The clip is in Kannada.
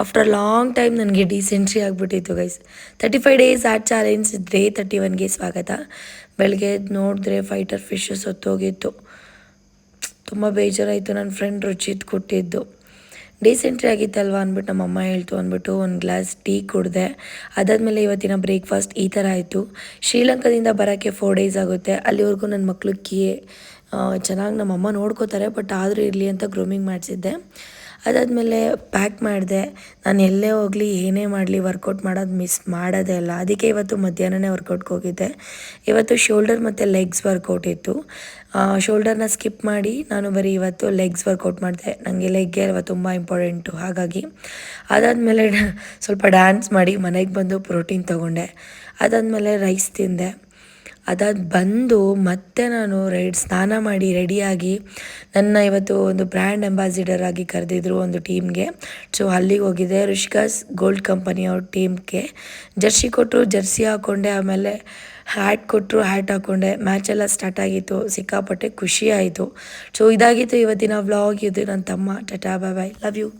ಆಫ್ಟರ್ ಲಾಂಗ್ ಟೈಮ್ ನನಗೆ ಡಿಸೆಂಟ್ರಿ ಆಗಿಬಿಟ್ಟಿತ್ತು guys. 35 days at challenge day 31ಗೆ ಸ್ವಾಗತ. ಬೆಳಗ್ಗೆ ಎದ್ದು ನೋಡಿದ್ರೆ ಫೈಟರ್ ಫಿಶ್ ಸತ್ತೋಗಿತ್ತು. ತುಂಬ ಬೇಜಾರಾಯಿತು. ನನ್ನ ಫ್ರೆಂಡ್ ರುಚಿತ್ ಕೊಟ್ಟಿದ್ದು. ಡಿಸೆಂಟ್ರಿ ಆಗಿತ್ತಲ್ವ ಅಂದ್ಬಿಟ್ಟು ನಮ್ಮಮ್ಮ ಹೇಳ್ತು ಅಂದ್ಬಿಟ್ಟು ಒಂದು ಗ್ಲಾಸ್ ಟೀ ಕುಡಿದೆ. ಅದಾದಮೇಲೆ ಇವತ್ತಿನ ಬ್ರೇಕ್ಫಾಸ್ಟ್ ಈ ಥರ ಆಯಿತು. ಶ್ರೀಲಂಕಾದಿಂದ ಬರೋಕ್ಕೆ 4 ಡೇಸ್ ಆಗುತ್ತೆ. ಅಲ್ಲಿವರೆಗೂ ನನ್ನ ಮಕ್ಕಳಿಗೆ ಚೆನ್ನಾಗಿ ನಮ್ಮಮ್ಮ ನೋಡ್ಕೋತಾರೆ, ಬಟ್ ಆದರೂ ಇರಲಿ ಅಂತ ಗ್ರೂಮಿಂಗ್ ಮಾಡಿಸಿದ್ದೆ. ಅದಾದಮೇಲೆ ಪ್ಯಾಕ್ ಮಾಡಿದೆ. ನಾನು ಎಲ್ಲೇ ಹೋಗಲಿ ಏನೇ ಮಾಡಲಿ ವರ್ಕೌಟ್ ಮಾಡೋದು ಮಿಸ್ ಮಾಡೋದೇ ಇಲ್ಲ. ಅದಕ್ಕೆ ಇವತ್ತು ಮಧ್ಯಾಹ್ನನೇ ವರ್ಕೌಟ್ಗೆ ಹೋಗಿದ್ದೆ. ಇವತ್ತು ಶೋಲ್ಡರ್ ಮತ್ತು ಲೆಗ್ಸ್ ವರ್ಕೌಟ್ ಇತ್ತು. ಶೋಲ್ಡರ್ನ ಸ್ಕಿಪ್ ಮಾಡಿ ನಾನು ಬರೀ ಇವತ್ತು ಲೆಗ್ಸ್ ವರ್ಕೌಟ್ ಮಾಡಿದೆ. ನನಗೆ ಲೆಗ್ಗೆ ಅಲ್ವ ತುಂಬ ಇಂಪಾರ್ಟೆಂಟು, ಹಾಗಾಗಿ. ಅದಾದಮೇಲೆ ಸ್ವಲ್ಪ ಡ್ಯಾನ್ಸ್ ಮಾಡಿ ಮನೆಗೆ ಬಂದು ಪ್ರೋಟೀನ್ ತೊಗೊಂಡೆ. ಅದಾದಮೇಲೆ ರೈಸ್ ತಿಂದೆ. ಅದಾದ ಬಂದು ಮತ್ತೆ ನಾನು ಸ್ನಾನ ಮಾಡಿ ರೆಡಿಯಾಗಿ ನನ್ನ ಇವತ್ತು ಒಂದು ಬ್ರ್ಯಾಂಡ್ ಅಂಬಾಸಿಡರ್ ಆಗಿ ಕರೆದಿದ್ರು ಒಂದು ಟೀಮ್ಗೆ. ಸೊ ಅಲ್ಲಿಗೆ ಹೋಗಿದ್ದೆ. ಋಷಿಕಾಸ್ ಗೋಲ್ಡ್ ಕಂಪನಿ ಅವ್ರ ಟೀಮ್ಗೆ ಜರ್ಸಿ ಕೊಟ್ಟರು, ಜರ್ಸಿ ಹಾಕ್ಕೊಂಡೆ. ಆಮೇಲೆ ಹ್ಯಾಟ್ ಕೊಟ್ಟರು, ಹ್ಯಾಟ್ ಹಾಕ್ಕೊಂಡೆ. ಮ್ಯಾಚೆಲ್ಲ ಸ್ಟಾರ್ಟ್ ಆಗಿತ್ತು. ಸಿಕ್ಕಾಪಟ್ಟೆ ಖುಷಿ ಆಯಿತು. ಸೊ ಇದಾಗಿತ್ತು ಇವತ್ತಿನ ವ್ಲಾಗ್. ಇದು ನನ್ನ ತಮ್ಮ. ಟಾಟಾ, ಬಾಯ್ ಬಾಯ್, ಲವ್ ಯು.